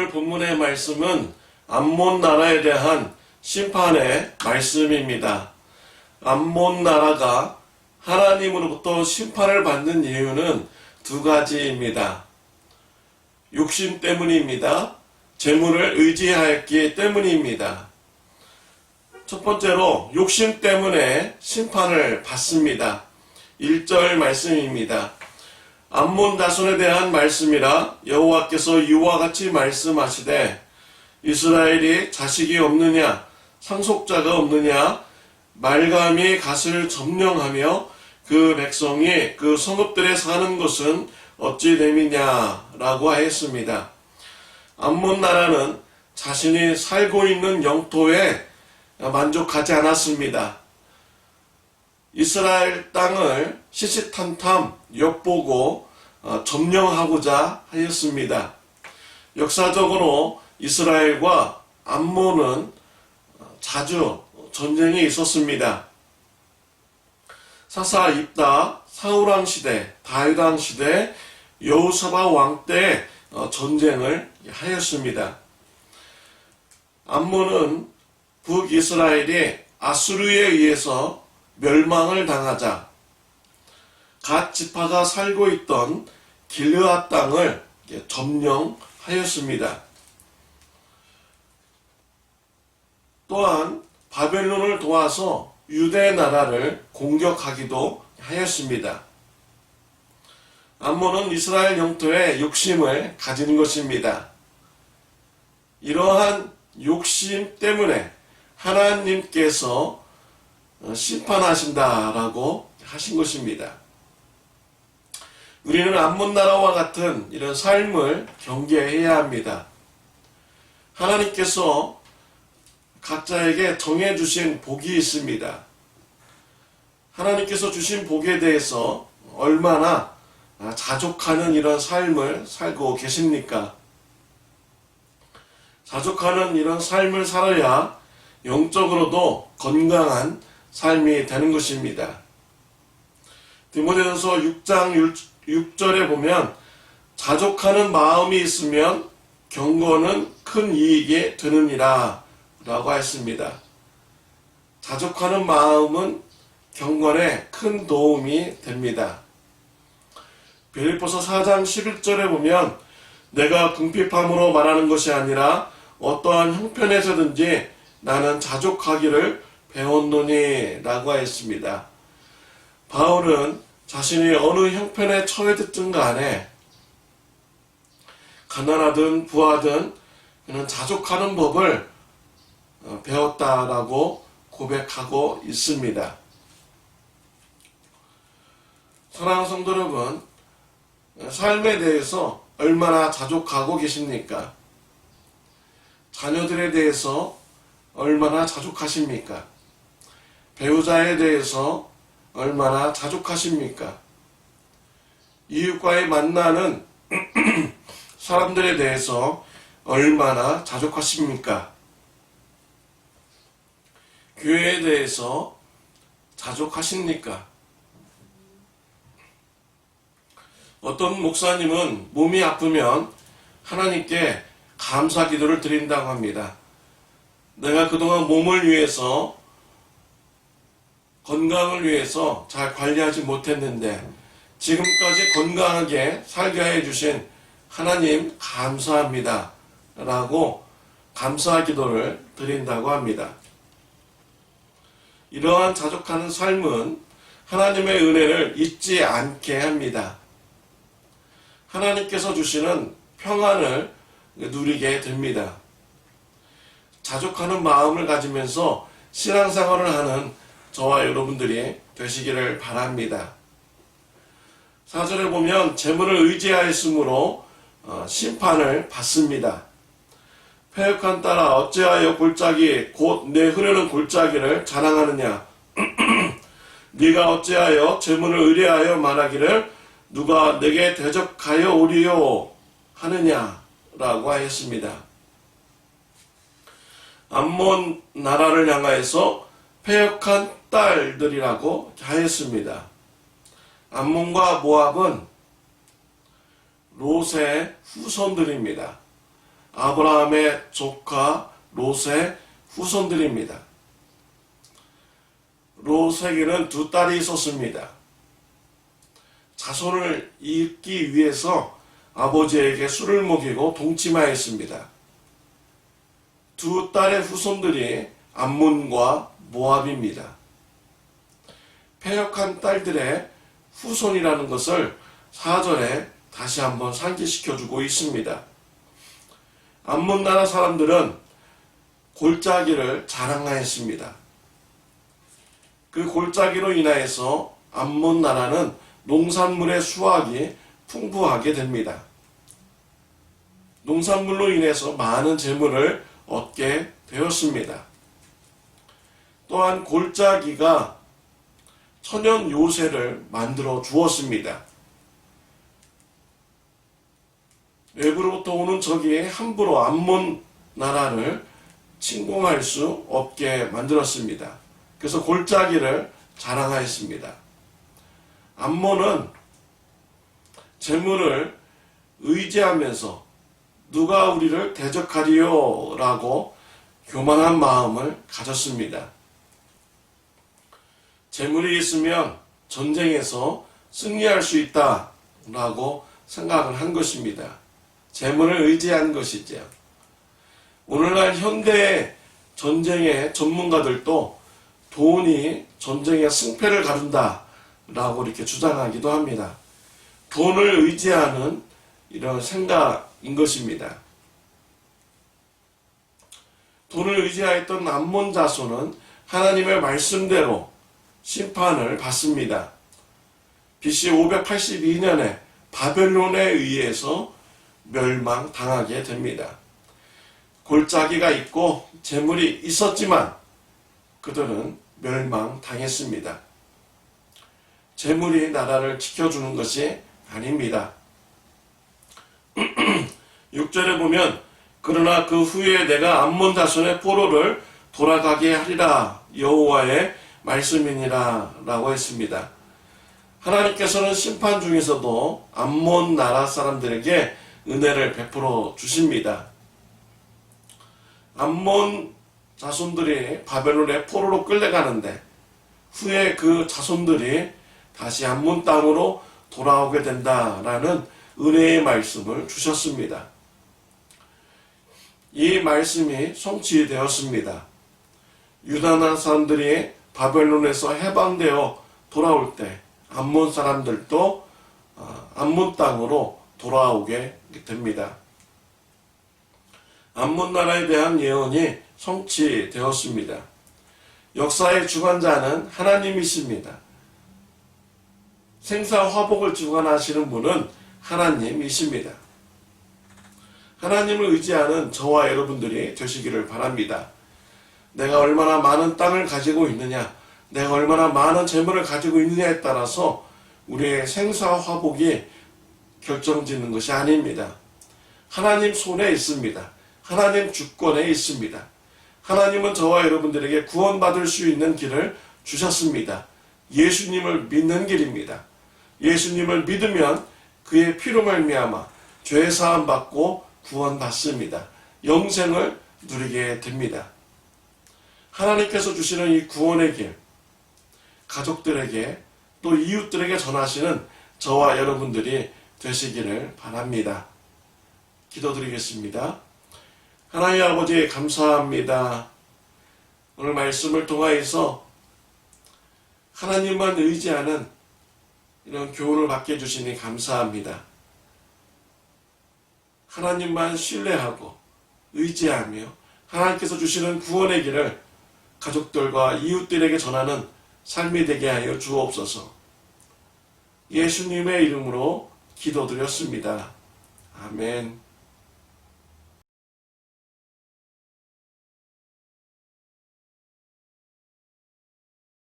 오늘 본문의 말씀은 암몬 나라에 대한 심판의 말씀입니다. 암몬 나라가 하나님으로부터 심판을 받는 이유는 두 가지입니다. 욕심 때문입니다. 재물을 의지하였기 때문입니다. 첫 번째로 욕심 때문에 심판을 받습니다. 1절 말씀입니다. 암몬 자손에 대한 말씀이라 여호와께서 이와 같이 말씀하시되 이스라엘이 자식이 없느냐 상속자가 없느냐 말감이 갓을 점령하며 그 백성이 그 성읍들에 사는 것은 어찌 됨이냐라고 하였습니다. 암몬 나라는 자신이 살고 있는 영토에 만족하지 않았습니다. 이스라엘 땅을 시시탄탐 엿보고 점령하고자 하였습니다. 역사적으로 이스라엘과 암몬은 자주 전쟁이 있었습니다. 사사 입다 사울왕 시대, 다윗왕 시대, 여호사밧 왕 때 전쟁을 하였습니다. 암몬은 북이스라엘이 아수르에 의해서 멸망을 당하자 갓 지파가 살고 있던 길르앗 땅을 점령하였습니다. 또한 바벨론을 도와서 유대 나라를 공격하기도 하였습니다. 암몬은 이스라엘 영토에 욕심을 가진 것입니다. 이러한 욕심 때문에 하나님께서 심판하신다라고 하신 것입니다. 우리는 암몬 나라와 같은 이런 삶을 경계해야 합니다. 하나님께서 각자에게 정해주신 복이 있습니다. 하나님께서 주신 복에 대해서 얼마나 자족하는 이런 삶을 살고 계십니까? 자족하는 이런 삶을 살아야 영적으로도 건강한 삶이 되는 것입니다. 디모데전서 6장 6절에 보면 자족하는 마음이 있으면 경건은 큰 이익이 되느니라 라고 했습니다. 자족하는 마음은 경건에 큰 도움이 됩니다. 빌립보서 4장 11절에 보면 내가 궁핍함으로 말하는 것이 아니라 어떠한 형편에서든지 나는 자족하기를 배웠노니 라고 했습니다. 바울은 자신이 어느 형편에 처해졌든 간에 가난하든 부하든 그는 자족하는 법을 배웠다라고 고백하고 있습니다. 사랑하는 성도 여러분, 삶에 대해서 얼마나 자족하고 계십니까? 자녀들에 대해서 얼마나 자족하십니까? 배우자에 대해서 얼마나 자족하십니까? 이웃과의 만나는 사람들에 대해서 얼마나 자족하십니까? 교회에 대해서 자족하십니까? 어떤 목사님은 몸이 아프면 하나님께 감사 기도를 드린다고 합니다. 내가 그동안 몸을 위해서 건강을 위해서 잘 관리하지 못했는데 지금까지 건강하게 살게 해주신 하나님 감사합니다 라고 감사 기도를 드린다고 합니다. 이러한 자족하는 삶은 하나님의 은혜를 잊지 않게 합니다. 하나님께서 주시는 평안을 누리게 됩니다. 자족하는 마음을 가지면서 신앙생활을 하는 저와 여러분들이 되시기를 바랍니다. 4절에 보면 재물을 의지하였으므로 심판을 받습니다. 패역한 딸아 어찌하여 골짜기 곧 내 흐르는 골짜기를 자랑하느냐 네가 어찌하여 재물을 의뢰하여 말하기를 누가 내게 대적하여 오리요 하느냐라고 하였습니다. 암몬 나라를 향하여서 패역한 딸들이라고 하였습니다. 암몬과 모압은 롯의 후손들입니다. 아브라함의 조카 롯의 후손들입니다. 롯에게는 두 딸이 있었습니다. 자손을 잇기 위해서 아버지에게 술을 먹이고 동침하였습니다. 두 딸의 후손들이 암몬과 모압입니다. 패역한 딸들의 후손이라는 것을 4절에 다시 한번 상기시켜주고 있습니다. 암몬 나라 사람들은 골짜기를 자랑하였습니다. 그 골짜기로 인하여서 암몬 나라는 농산물의 수확이 풍부하게 됩니다. 농산물로 인해서 많은 재물을 얻게 되었습니다. 또한 골짜기가 천연 요새를 만들어 주었습니다. 외부로부터 오는 적이 함부로 암몬 나라를 침공할 수 없게 만들었습니다. 그래서 골짜기를 자랑하였습니다. 암몬은 재물을 의지하면서 누가 우리를 대적하리요 라고 교만한 마음을 가졌습니다. 재물이 있으면 전쟁에서 승리할 수 있다 라고 생각을 한 것입니다. 재물을 의지한 것이죠. 오늘날 현대의 전쟁의 전문가들도 돈이 전쟁의 승패를 가른다 라고 이렇게 주장하기도 합니다. 돈을 의지하는 이런 생각인 것입니다. 돈을 의지하였던 암몬 자손은 하나님의 말씀대로 심판을 받습니다. BC 582년에 바벨론에 의해서 멸망당하게 됩니다. 골짜기가 있고 재물이 있었지만 그들은 멸망당했습니다. 재물이 나라를 지켜주는 것이 아닙니다. 6절에 보면 그러나 그 후에 내가 암몬 자손의 포로를 돌아가게 하리라 여호와의 말씀이니라 라고 했습니다. 하나님께서는 심판 중에서도 암몬 나라 사람들에게 은혜를 베풀어 주십니다. 암몬 자손들이 바벨론의 포로로 끌려가는데 후에 그 자손들이 다시 암몬 땅으로 돌아오게 된다라는 은혜의 말씀을 주셨습니다. 이 말씀이 성취되었습니다. 유다 나라 사람들이 바벨론에서 해방되어 돌아올 때 암몬 사람들도 암몬 땅으로 돌아오게 됩니다. 암몬 나라에 대한 예언이 성취되었습니다. 역사의 주관자는 하나님이십니다. 생사화복을 주관하시는 분은 하나님이십니다. 하나님을 의지하는 저와 여러분들이 되시기를 바랍니다. 내가 얼마나 많은 땅을 가지고 있느냐, 내가 얼마나 많은 재물을 가지고 있느냐에 따라서 우리의 생사화복이 결정짓는 것이 아닙니다. 하나님 손에 있습니다. 하나님 주권에 있습니다. 하나님은 저와 여러분들에게 구원받을 수 있는 길을 주셨습니다. 예수님을 믿는 길입니다. 예수님을 믿으면 그의 피로 말미암아 죄 사함 받고 구원받습니다. 영생을 누리게 됩니다. 하나님께서 주시는 이 구원의 길, 가족들에게 또 이웃들에게 전하시는 저와 여러분들이 되시기를 바랍니다. 기도드리겠습니다. 하나님 아버지 감사합니다. 오늘 말씀을 통하여서 하나님만 의지하는 이런 교훈을 받게 해주시니 감사합니다. 하나님만 신뢰하고 의지하며 하나님께서 주시는 구원의 길을 가족들과 이웃들에게 전하는 삶이 되게 하여 주옵소서. 예수님의 이름으로 기도드렸습니다. 아멘.